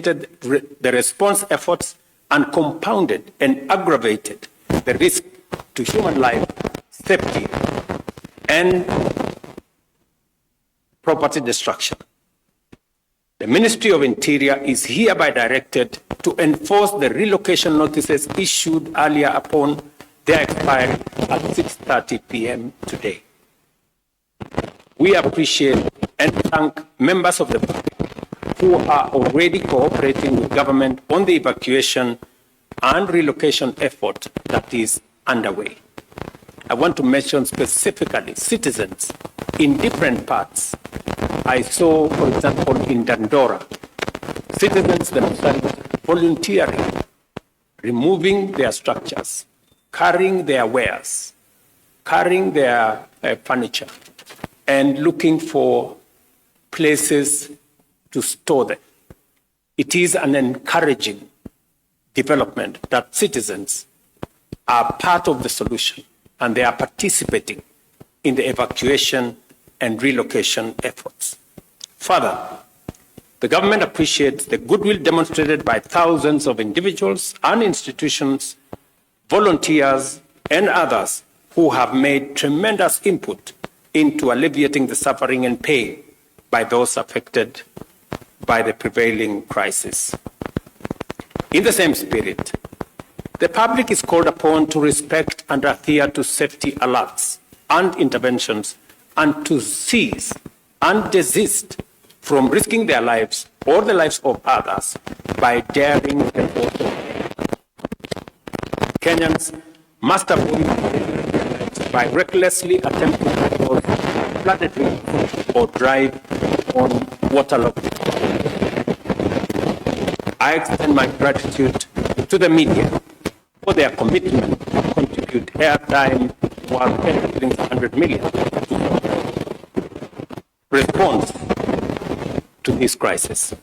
the response efforts and compounded and aggravated the risk to human life, safety, and property destruction. The Ministry of Interior is hereby directed to enforce the relocation notices issued earlier upon their expiry at 6:30 p.m. today. We appreciate and thank members of the public who are already cooperating with government on the evacuation and relocation effort that is underway. I want to mention specifically citizens in different parts. I saw, for example, in Dandora, citizens themselves volunteering, removing their structures, carrying their wares, carrying their furniture, and looking for places to store them. It is an encouraging development that citizens are part of the solution and they are participating in the evacuation and relocation efforts. Further, the government appreciates the goodwill demonstrated by thousands of individuals and institutions, volunteers, and others who have made tremendous input into alleviating the suffering and pain by those affected by the prevailing crisis. In the same spirit, the public is called upon to respect and adhere to safety alerts and interventions and to cease and desist from risking their lives or the lives of others by daring the force of law. Kenyans must avoid by recklessly attempting to cross flooded rivers or drive on waterlogged. I extend my gratitude to the media for their commitment to contribute airtime worth 100 million response to this crisis.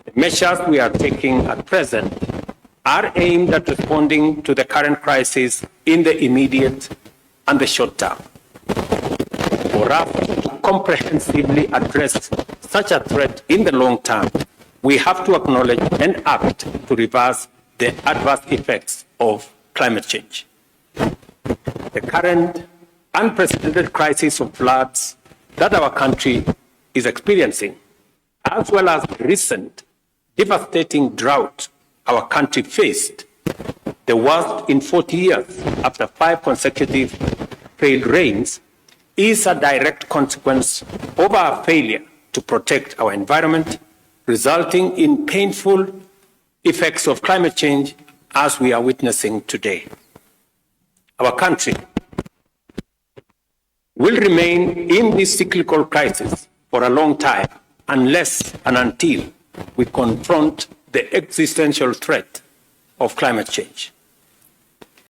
The measures we are taking at present are aimed at responding to the current crisis in the immediate and the short term. For us to comprehensively address such a threat in the long term, we have to acknowledge and act to reverse the adverse effects of climate change. The current unprecedented crisis of floods that our country is experiencing, as well as the recent devastating drought our country faced, the worst in 40 years after 5 consecutive failed rains, is a direct consequence of our failure to protect our environment, resulting in painful effects of climate change as we are witnessing today. Our country will remain in this cyclical crisis for a long time unless and until we confront the existential threat of climate change.